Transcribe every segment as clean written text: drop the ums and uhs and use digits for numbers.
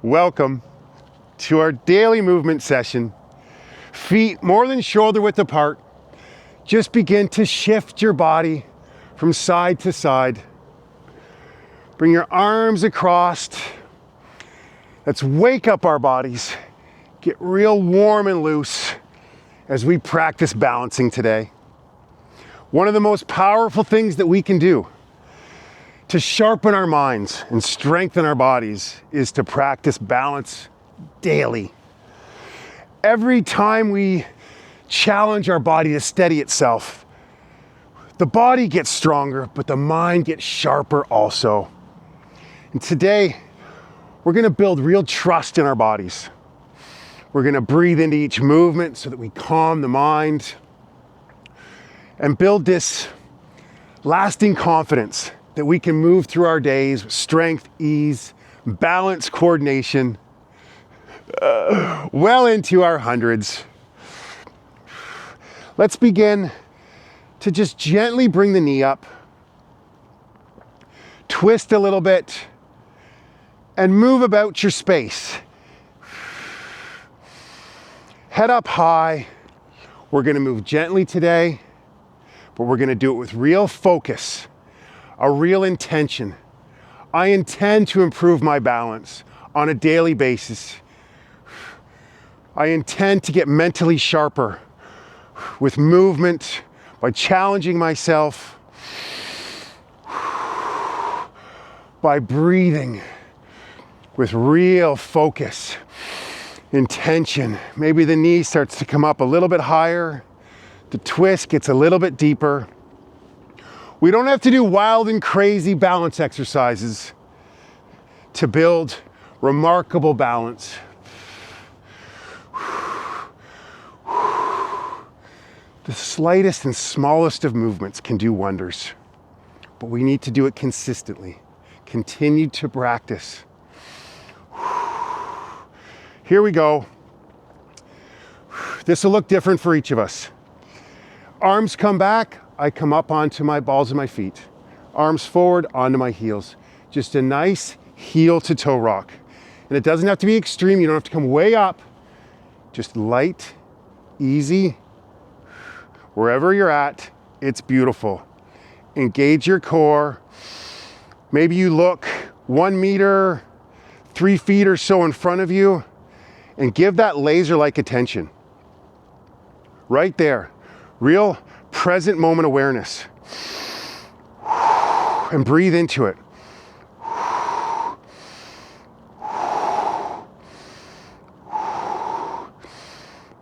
Welcome to our daily movement session. Feet more than shoulder width apart. Just begin to shift your body from side to side. Bring your arms across. Let's wake up our bodies. Get real warm and loose as we practice balancing today. One of the most powerful things that we can do to sharpen our minds and strengthen our bodies is to practice balance daily. Every time we challenge our body to steady itself, the body gets stronger, but the mind gets sharper also. And today, we're gonna build real trust in our bodies. We're gonna breathe into each movement so that we calm the mind and build this lasting confidence that we can move through our days with strength, ease, balance, coordination, well into our hundreds. Let's begin to just gently bring the knee up, twist a little bit, and move about your space. Head up high. We're gonna move gently today, but we're gonna do it with real focus, a real intention. I intend to improve my balance on a daily basis. I intend to get mentally sharper with movement by challenging myself, by breathing with real focus, intention. Maybe the knee starts to come up a little bit higher. The twist gets a little bit deeper. We don't have to do wild and crazy balance exercises to build remarkable balance. The slightest and smallest of movements can do wonders, but we need to do it consistently. Continue to practice. Here we go. This will look different for each of us. Arms come back, I come up onto my balls of my feet. Arms forward onto my heels. Just a nice heel to toe rock. And it doesn't have to be extreme, you don't have to come way up. Just light, easy. Wherever you're at, it's beautiful. Engage your core. Maybe you look 1 meter, 3 feet or so in front of you, and give that laser-like attention. Right there. Real present moment awareness. And breathe into it.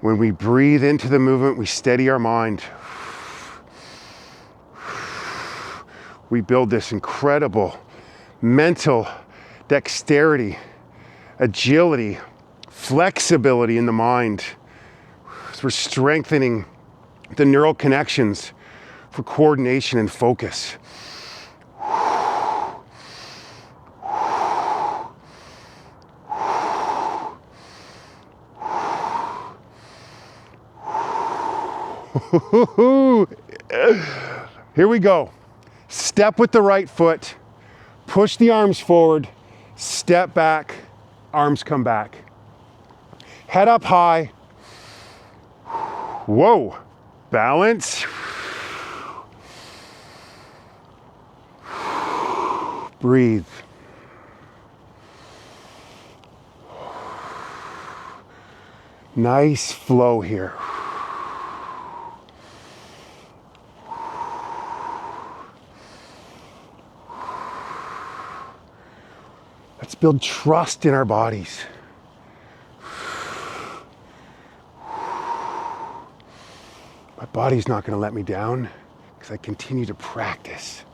When we breathe into the movement, we steady our mind. We build this incredible mental dexterity, agility, flexibility in the mind. We're strengthening the neural connections for coordination and focus. Here we go. Step with the right foot, push the arms forward, step back, arms come back. Head up high. Whoa, balance. Breathe. Nice flow here. Let's build trust in our bodies. My body's not going to let me down because I continue to practice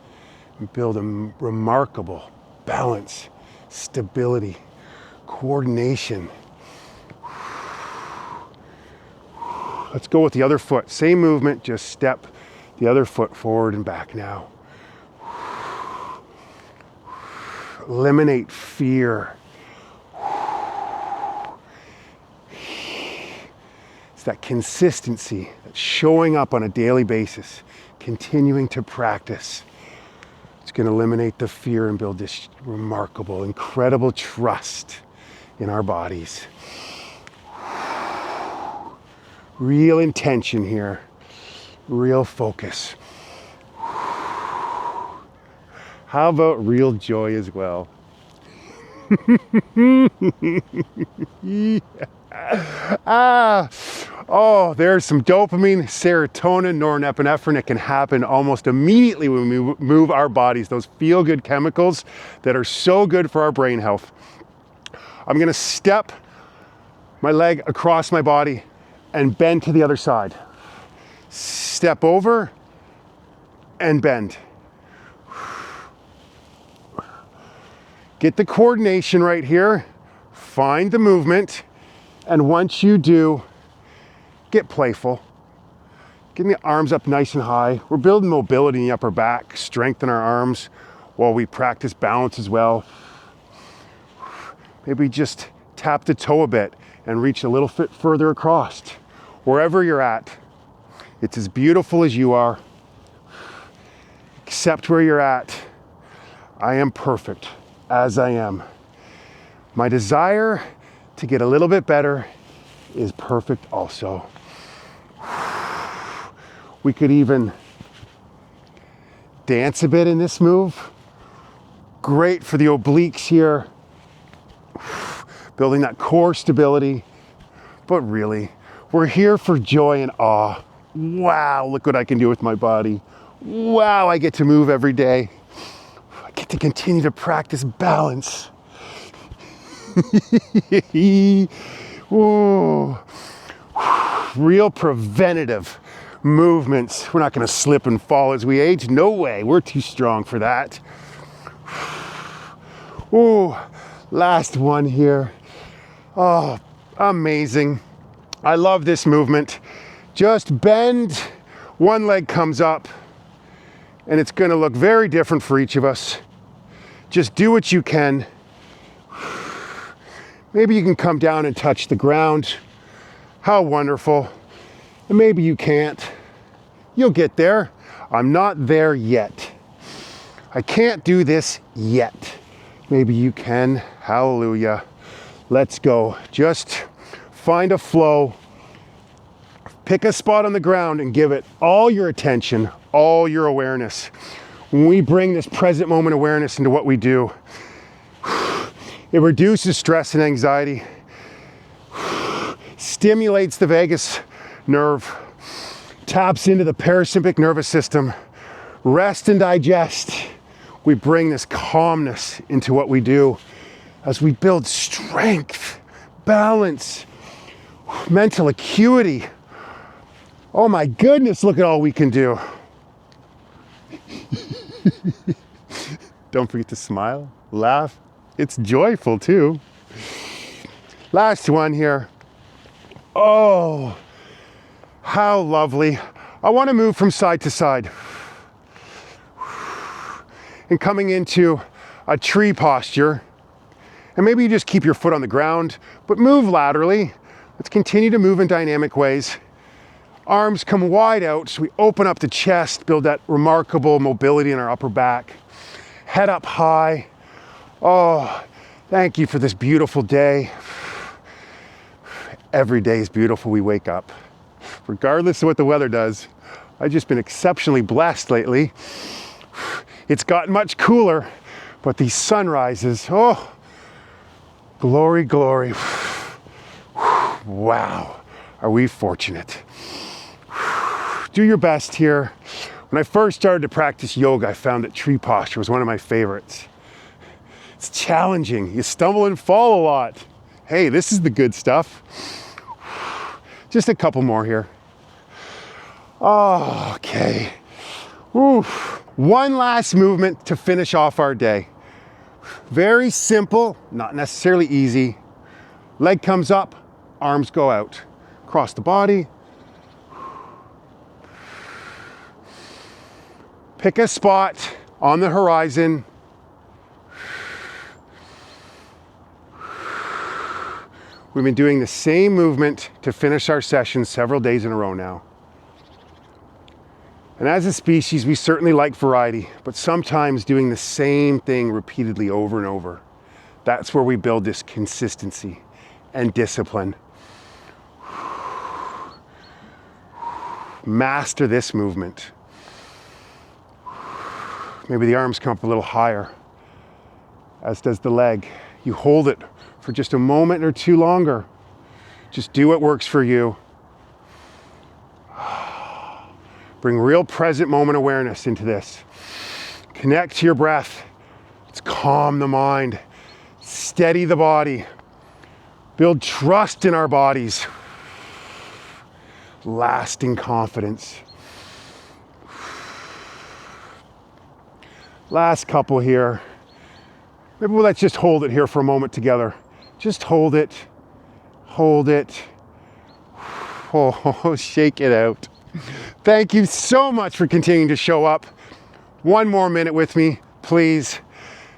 and build a remarkable balance, stability, coordination. Let's go with the other foot. Same movement, just step the other foot forward and back now. Eliminate fear. It's that consistency, that showing up on a daily basis, continuing to practice. It's going to eliminate the fear and build this remarkable, incredible trust in our bodies. Real intention here, real focus. How about real joy as well? Oh, there's some dopamine, serotonin, norepinephrine. It can happen almost immediately when we move our bodies, those feel-good chemicals that are so good for our brain health. I'm gonna step my leg across my body and bend to the other side. Step over and bend. Get the coordination right here. Find the movement. And once you do, get playful. Getting the arms up nice and high. We're building mobility in the upper back, strengthen our arms while we practice balance as well. Maybe just tap the toe a bit and reach a little bit further across. Wherever you're at, it's as beautiful as you are. Accept where you're at. I am perfect as I am. My desire to get a little bit better is perfect also. We could even dance a bit in this move. Great for the obliques here. Building that core stability. But really, we're here for joy and awe. Wow, look what I can do with my body. Wow, I get to move every day. I get to continue to practice balance. Ooh. Real preventative movements. We're not going to slip and fall as we age. No way. We're too strong for that. Ooh. Last one here. Oh, amazing. I love this movement. Just bend. One leg comes up. And it's going to look very different for each of us. Just do what you can. Maybe you can come down and touch the ground. How wonderful. And maybe you can't. You'll get there. I'm not there yet. I can't do this yet. Maybe you can. Hallelujah. Let's go. Just find a flow. Pick a spot on the ground and give it all your attention, all your awareness. When we bring this present moment awareness into what we do, it reduces stress and anxiety, stimulates the vagus nerve, taps into the parasympathetic nervous system, rest and digest. We bring this calmness into what we do as we build strength, balance, mental acuity. Oh my goodness, look at all we can do. Don't forget to smile, laugh. It's joyful too. Last one here. Oh, how lovely. I want to move from side to side. And coming into a tree posture. And maybe you just keep your foot on the ground, but move laterally. Let's continue to move in dynamic ways. Arms come wide out, so we open up the chest, build that remarkable mobility in our upper back. Head up high. Oh, thank you for this beautiful day. Every day is beautiful, we wake up. Regardless of what the weather does, I've just been exceptionally blessed lately. It's gotten much cooler, but these sunrises, oh, glory, glory. Wow, are we fortunate. Do your best here. When I first started to practice yoga, I found that tree posture was one of my favorites. It's challenging. You stumble and fall a lot. Hey, this is the good stuff. Just a couple more here. Oh, okay. Oof. One last movement to finish off our day. Very simple, not necessarily easy. Leg comes up, arms go out. Across the body. Pick a spot on the horizon. We've been doing the same movement to finish our session several days in a row now. And as a species, we certainly like variety, but sometimes doing the same thing repeatedly over and over. That's where we build this consistency and discipline. Master this movement. Maybe the arms come up a little higher, as does the leg. You hold it for just a moment or two longer. Just do what works for you. Bring real present moment awareness into this. Connect to your breath. Let's calm the mind. Steady the body. Build trust in our bodies. Lasting confidence. Last couple here. Maybe let's just hold it here for a moment together. Just hold it. Hold it. Oh, shake it out. Thank you so much for continuing to show up. One more minute with me, please.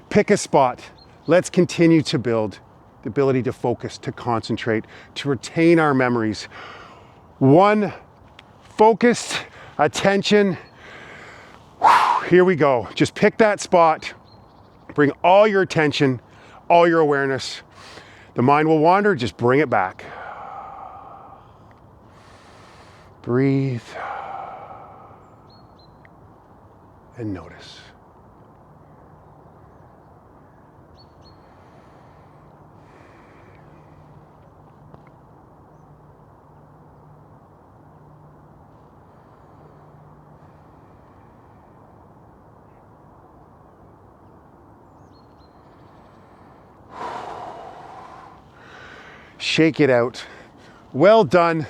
Pick a spot. Let's continue to build the ability to focus, to concentrate, to retain our memories. One focused attention. Here we go. Just pick that spot. Bring all your attention, all your awareness. The mind will wander, just bring it back. Breathe and notice. Shake it out. Well done.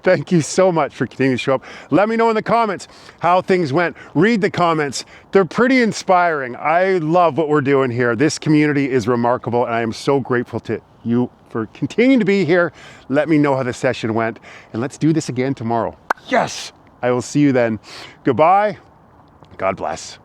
Thank you so much for continuing to show up. Let me know in the comments how things went. Read the comments. They're pretty inspiring. I love what we're doing here. This community is remarkable, and I am so grateful to you for continuing to be here. Let me know how the session went, and let's do this again tomorrow. Yes! I will see you then. Goodbye. God bless.